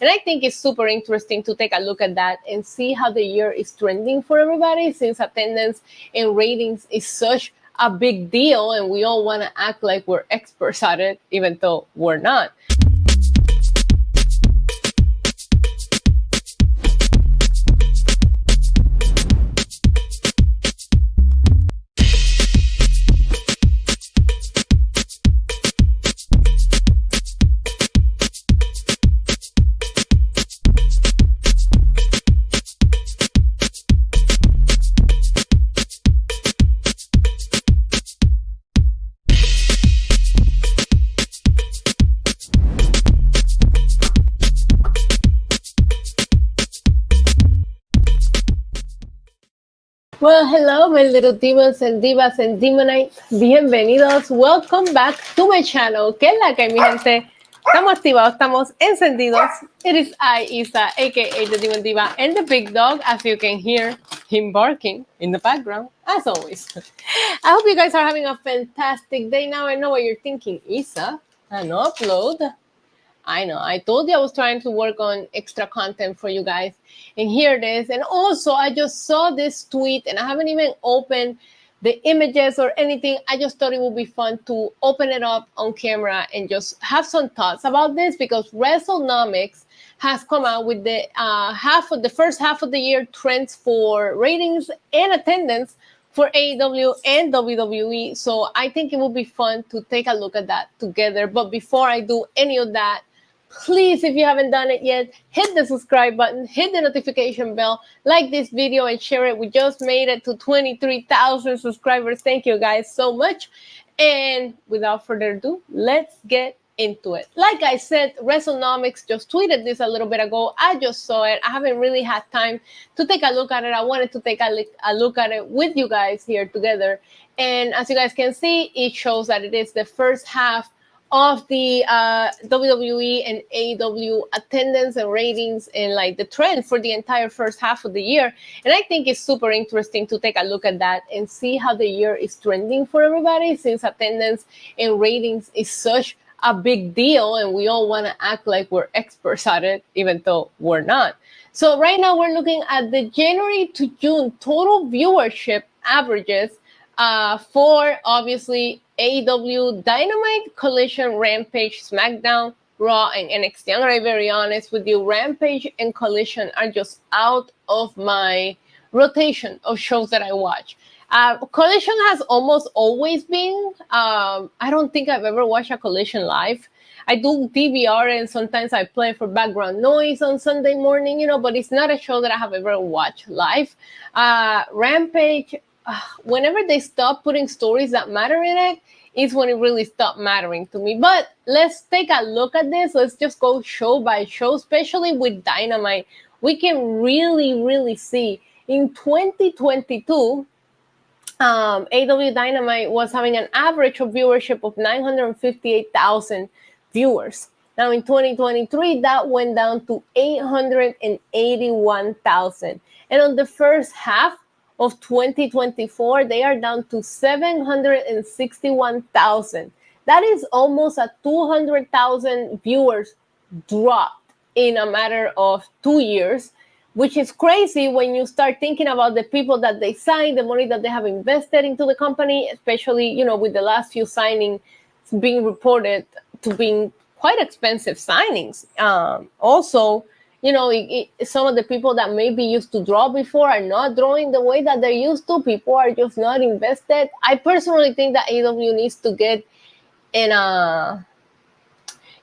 And I think it's super interesting to take a look at that and see how the year is trending for everybody, since attendance and ratings is such a big deal and we all want to act like we're experts at it, even though we're not. Well, hello, my little demons and divas and demonites. Bienvenidos. Welcome back to my channel. ¿Qué es la que hay, mi gente? Estamos activados, estamos encendidos. It is I, Isa, aka the Demon Diva, and the big dog, as you can hear him barking in the background, as always. I hope you guys are having a fantastic day. Now I know what you're thinking. Isa, an upload. I know. I told you I was trying to work on extra content for you guys. And here it is. And also, I just saw this tweet and I haven't even opened the images or anything. I just thought it would be fun to open it up on camera and just have some thoughts about this, because Wrestlenomics has come out with the first half of the year trends for ratings and attendance for AEW and WWE. So I think it would be fun to take a look at that together. But before I do any of that, please, if you haven't done it yet, hit the subscribe button, hit the notification bell, like this video and share it. We just made it to 23,000 subscribers. Thank you guys so much. And without further ado, let's get into it. Like I said, Wrestlenomics just tweeted this a little bit ago. I just saw it. I haven't really had time to take a look at it. I wanted to take a look at it with you guys here together. And as you guys can see, it shows that it is the first half of the WWE and AEW attendance and ratings and like the trend for the entire first half of the year. And I think it's super interesting to take a look at that and see how the year is trending for everybody, since attendance and ratings is such a big deal and we all want to act like we're experts at it, even though we're not. So right now we're looking at the January to June total viewership averages for obviously AEW, Dynamite, Collision, Rampage, SmackDown, Raw, and NXT. I'm going to be very honest with you. Rampage and Collision are just out of my rotation of shows that I watch. Collision has almost always been. I don't think I've ever watched a Collision live. I do DVR and sometimes I play for background noise on Sunday morning, but it's not a show that I have ever watched live. Rampage, whenever they stop putting stories that matter in it, is when it really stopped mattering to me. But let's take a look at this. Let's just go show by show, especially with Dynamite. We can really see in 2022, AEW Dynamite was having an average of viewership of 958,000 viewers. Now in 2023, that went down to 881,000. And on the first half of 2024, they are down to 761,000. That is almost a 200,000 viewers dropped in a matter of 2 years, which is crazy when you start thinking about the people that they signed, the money that they have invested into the company, especially, with the last few signings being reported to being quite expensive signings. Also, some of the people that maybe used to draw before are not drawing the way that they used to. People are just not invested. I personally think that AEW needs to get in a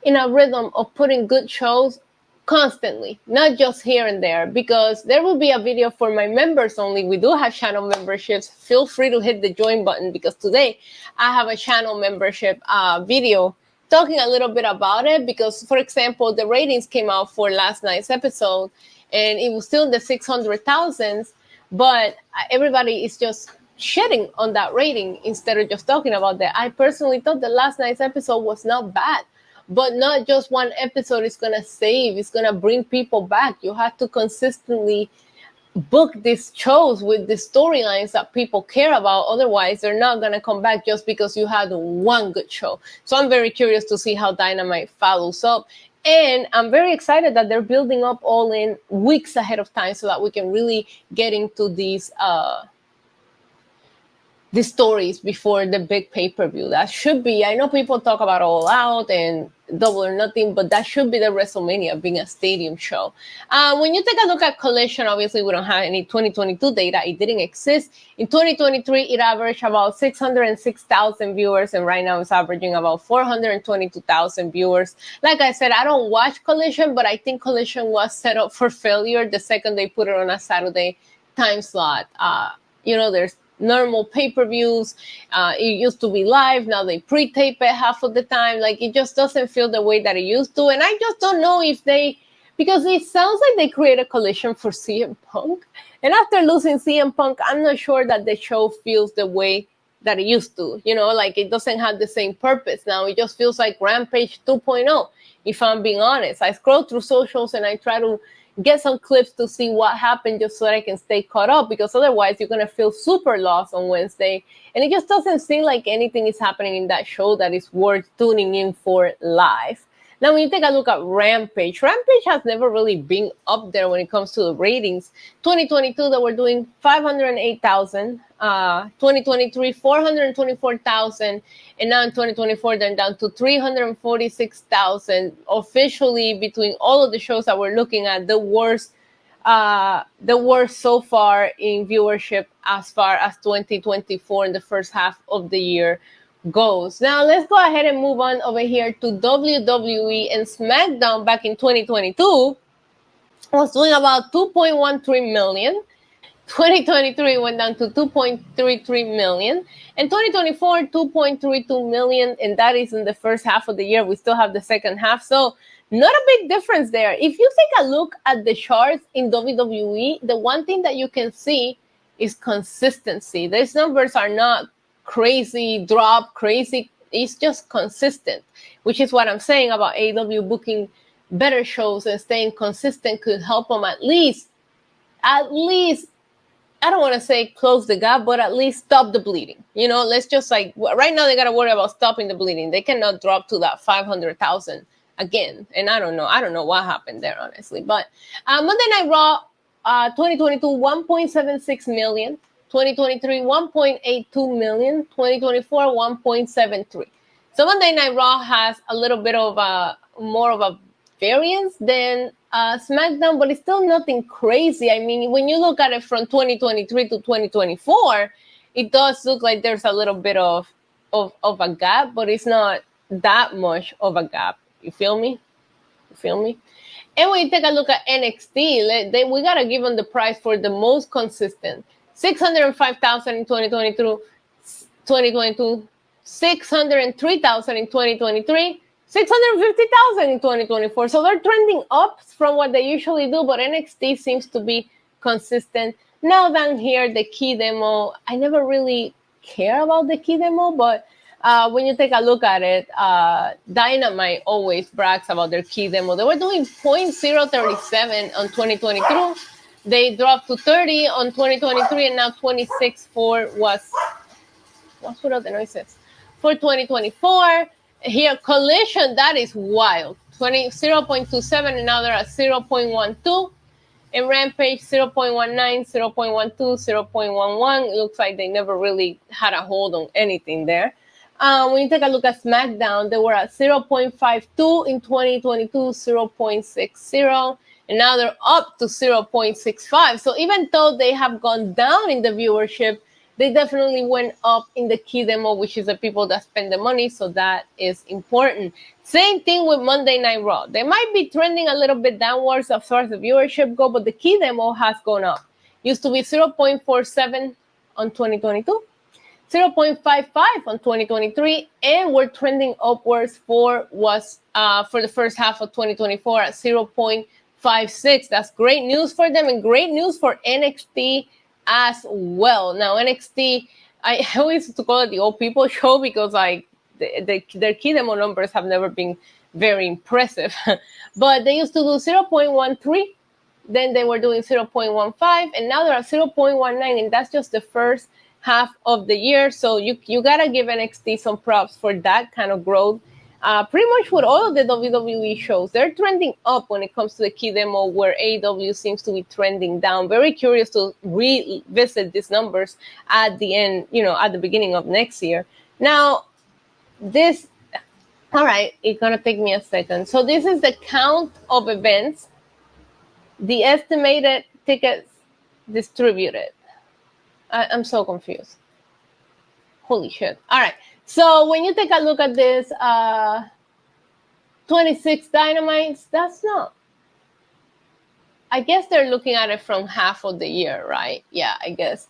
rhythm of putting good shows constantly, not just here and there, because there will be a video for my members only. We do have channel memberships. Feel free to hit the join button, because today I have a channel membership video talking a little bit about it, because, for example, the ratings came out for last night's episode, and it was still in the 600,000s, but everybody is just shitting on that rating instead of just talking about that. I personally thought the last night's episode was not bad, but not just one episode is going to save, it's going to bring people back. You have to consistently book these shows with the storylines that people care about. Otherwise, they're not going to come back just because you had one good show. So I'm very curious to see how Dynamite follows up And I'm very excited that they're building up All In weeks ahead of time so that we can really get into these stories before the big pay-per-view. That should be, I know people talk about All Out and Double or Nothing, but that should be the WrestleMania, being a stadium show. When you take a look at Collision, obviously we don't have any 2022 data. It didn't exist. In 2023, it averaged about 606,000 viewers, and right now it's averaging about 422,000 viewers. Like I said, I don't watch Collision, but I think Collision was set up for failure the second they put it on a Saturday time slot. There's normal pay-per-views. It used to be live. Now they pre-tape it half of the time. Like, it just doesn't feel the way that it used to. And I just don't know if because it sounds like they create a Collision for CM Punk. And after losing CM Punk, I'm not sure that the show feels the way that it used to. Like, it doesn't have the same purpose now. It just feels like Rampage 2.0, if I'm being honest. I scroll through socials and I try to get some clips to see what happened just so that I can stay caught up, because otherwise you're going to feel super lost on Wednesday. And it just doesn't seem like anything is happening in that show that is worth tuning in for live. Now, when you take a look at Rampage has never really been up there when it comes to the ratings. 2022, they were doing 508,000. 2023, 424,000. And now in 2024, they're down to 346,000. Officially, between all of the shows that we're looking at, the worst so far in viewership as far as 2024 in the first half of the year goes. Now, let's go ahead and move on over here to WWE. And SmackDown back in 2022 was doing about 2.13 million. 2023 went down to 2.33 million. And 2024, 2.32 million. And that is in the first half of the year. We still have the second half. So not a big difference there. If you take a look at the charts in WWE, the one thing that you can see is consistency. These numbers are not crazy drop, crazy. It's just consistent, which is what I'm saying about AEW booking better shows and staying consistent could help them at least, I don't want to say close the gap, but at least stop the bleeding. Let's just right now they got to worry about stopping the bleeding. They cannot drop to that 500,000 again. And I don't know what happened there, honestly. But Monday Night Raw, 2022, 1.76 million. 2023, 1.82 million. 2024, 1.73. So Monday Night Raw has a little bit of more of a variance than SmackDown, but it's still nothing crazy. I mean, when you look at it from 2023 to 2024, it does look like there's a little bit of a gap, but it's not that much of a gap. You feel me? And when you take a look at NXT, we got to give them the prize for the most consistent. 605,000 in 2022, 603,000 in 2023, 650,000 in 2024. So they're trending up from what they usually do, but NXT seems to be consistent. Now down here, the key demo, I never really care about the key demo, but when you take a look at it, Dynamite always brags about their key demo. They were doing 0.037 on 2022. They dropped to 30 on 2023, and now 26 for what's what are the noises? For 2024, here, Collision, that is wild. 0.27, and now they're at 0.12. In Rampage, 0.19, 0.12, 0.11. It looks like they never really had a hold on anything there. When you take a look at SmackDown, they were at 0.52 in 2022, 0.60. And now they're up to 0.65. So even though they have gone down in the viewership, they definitely went up in the key demo, which is the people that spend the money. So that is important. Same thing with Monday Night Raw. They might be trending a little bit downwards as far as the viewership go, but the key demo has gone up. Used to be 0.47 on 2022, 0.55 on 2023, and we're trending upwards for the first half of 2024 at 0.56. That's great news for them and great news for NXT as well. Now, NXT, I always used to call it the old people show because their key demo numbers have never been very impressive. But they used to do 0.13, then they were doing 0.15, and now they're at 0.19, and that's just the first half of the year. So you gotta give NXT some props for that kind of growth. Pretty much with all of the WWE shows, they're trending up when it comes to the key demo, where AEW seems to be trending down. Very curious to revisit these numbers at the end, at the beginning of next year. Now, all right, it's going to take me a second. So this is the count of events, the estimated tickets distributed. I'm so confused. Holy shit. All right. So when you take a look at this, 26 Dynamites, that's not. I guess they're looking at it from half of the year, right? Yeah, I guess.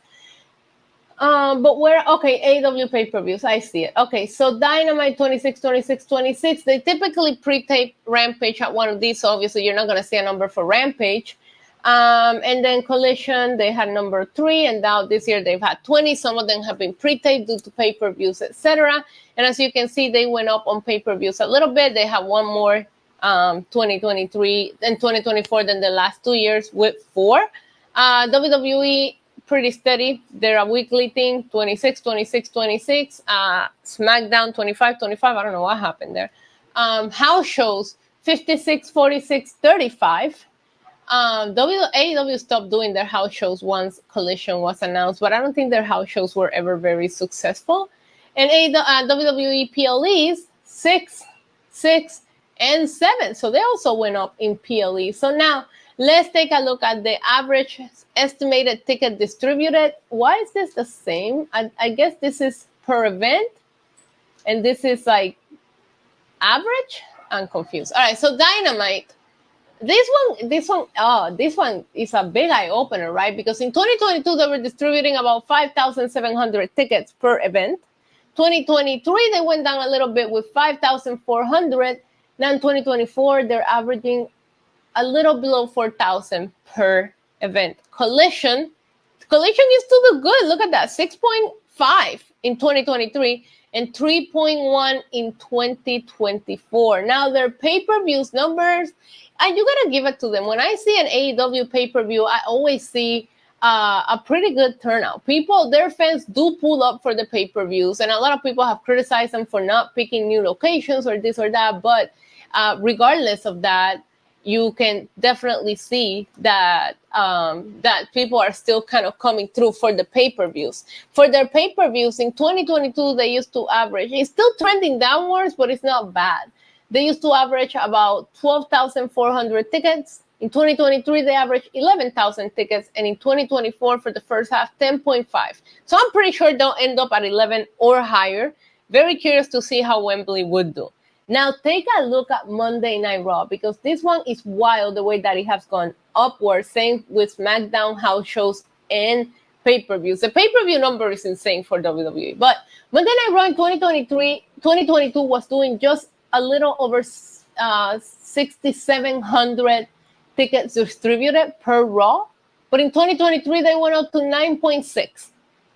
But AEW pay-per-views, I see it. Okay, so Dynamite 26, 26, 26. They typically pre-tape Rampage at one of these, so obviously you're not going to see a number for Rampage. And then Collision, they had number 3, and now this year they've had 20. Some of them have been pre-taped due to pay-per-views, etc. And as you can see, they went up on pay-per-views a little bit. They have one more 2023 and 2024 than the last 2 years with 4. WWE, pretty steady. They're a weekly thing, 26, 26, 26. SmackDown, 25, 25. I don't know what happened there. House shows, 56, 46, 35. AEW stopped doing their house shows once Collision was announced, but I don't think their house shows were ever very successful. And WWE PLEs, 6, 6, and 7. So they also went up in PLE. So now let's take a look at the average estimated ticket distributed. Why is this the same? I guess this is per event, and this is like average. I'm confused. All right, so Dynamite. This one is a big eye opener, right? Because in 2022 they were distributing about 5,700 tickets per event. 2023 they went down a little bit with 5,400. Now in 2024 they're averaging a little below 4,000 per event. Collision used to do good. Look at that, 6.5 in 2023 and 3.1 in 2024. Now their pay-per-views numbers, and you gotta give it to them. When I see an AEW pay-per-view, I always see a pretty good turnout. Their fans do pull up for the pay-per-views, and a lot of people have criticized them for not picking new locations or this or that. But regardless of that, you can definitely see that that people are still kind of coming through for the pay-per-views. For their pay-per-views in 2022, they used to average. It's still trending downwards, but it's not bad. They used to average about 12,400 tickets. In 2023, they averaged 11,000 tickets. And in 2024, for the first half, 10.5. So I'm pretty sure they'll end up at 11 or higher. Very curious to see how Wembley would do. Now, take a look at Monday Night Raw, because this one is wild the way that it has gone upward. Same with SmackDown, house shows, and pay-per-views. The pay-per-view number is insane for WWE. But Monday Night Raw in 2022 was doing just a little over 6,700 tickets distributed per Raw. But in 2023, they went up to 9.6.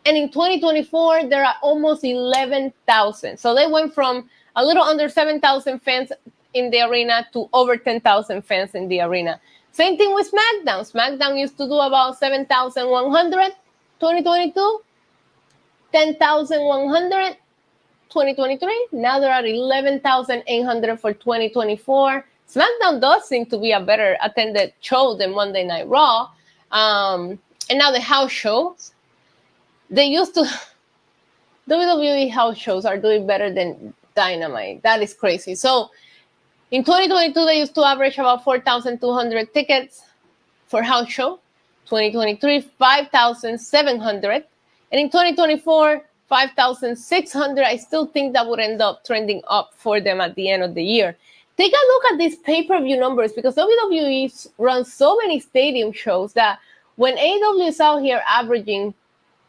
And in 2024, they're at almost 11,000. So they went from a little under 7,000 fans in the arena to over 10,000 fans in the arena. Same thing with SmackDown. SmackDown used to do about 7,100 2022, 10,100 2023. Now they're at 11,800 for 2024. SmackDown does seem to be a better attended show than Monday Night Raw. And now the house shows. They used to... WWE house shows are doing better than Dynamite. That is crazy. So in 2022, they used to average about 4,200 tickets for house show. 2023, 5,700. And in 2024, 5,600. I still think that would end up trending up for them at the end of the year. Take a look at these pay-per-view numbers, because WWE runs so many stadium shows that when AEW is out here averaging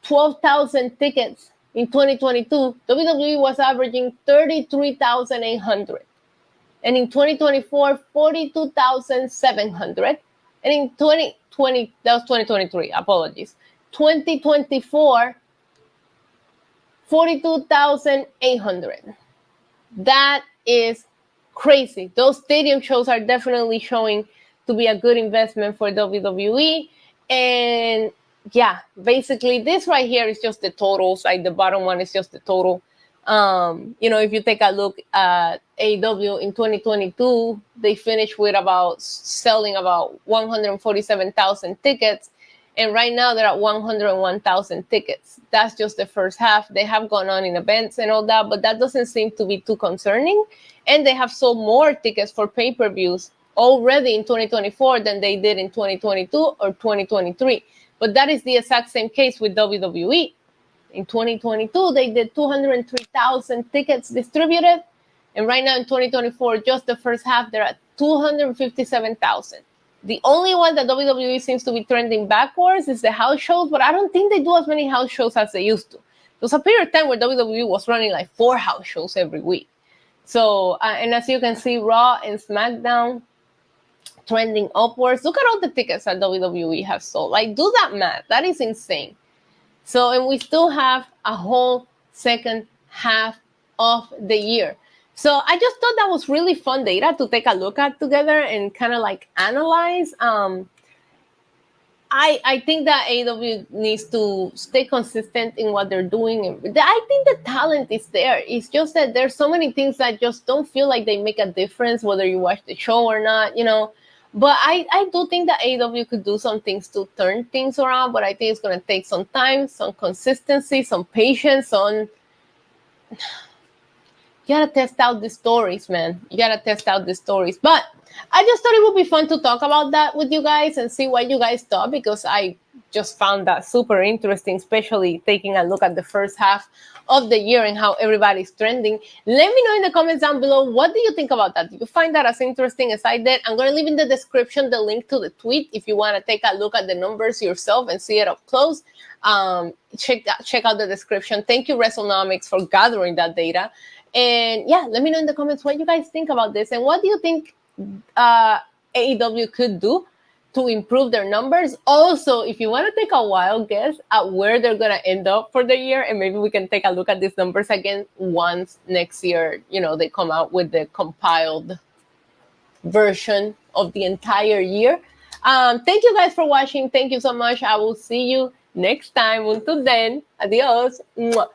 12,000 tickets in 2022, WWE was averaging 33,800. And in 2024, 42,700. And in 2020, that was 2023, apologies. 2024, 42,800. That is crazy. Those stadium shows are definitely showing to be a good investment for WWE. And yeah, basically this right here is just the totals. Like the bottom one is just the total If you take a look at AEW in 2022, they finished with selling about 147,000 tickets. And right now they're at 101,000 tickets. That's just the first half. They have gone on in events and all that, but that doesn't seem to be too concerning. And they have sold more tickets for pay-per-views already in 2024 than they did in 2022 or 2023. But that is the exact same case with WWE. In 2022, they did 203,000 tickets distributed. And right now in 2024, just the first half, they're at 257,000. The only one that WWE seems to be trending backwards is the house shows, but I don't think they do as many house shows as they used to. There was a period of time where WWE was running like 4 house shows every week. So, and as you can see, Raw and SmackDown trending upwards. Look at all the tickets that WWE has sold. Like, do that math. That is insane. So, and we still have a whole second half of the year. So I just thought that was really fun data to take a look at together and kind of like analyze. I think that AEW needs to stay consistent in what they're doing. I think the talent is there. It's just that there's so many things that just don't feel like they make a difference, whether you watch the show or not, But I do think that AEW could do some things to turn things around, but I think it's going to take some time, some consistency, some patience, You gotta test out the stories, man. You gotta test out the stories. But I just thought it would be fun to talk about that with you guys and see what you guys thought, because I just found that super interesting, especially taking a look at the first half of the year and how everybody's trending. Let me know in the comments down below, what do you think about that? Do you find that as interesting as I did? I'm going to leave in the description the link to the tweet if you want to take a look at the numbers yourself and see it up close. Check out the description. Thank you, Wrestlenomics, for gathering that data. And yeah, let me know in the comments what you guys think about this, and what do you think AEW could do to improve their numbers. Also, if you want to take a wild guess at where they're going to end up for the year, and maybe we can take a look at these numbers again once next year, they come out with the compiled version of the entire year. Thank you guys for watching. Thank you so much. I will see you next time. Until then, adios. Mwah.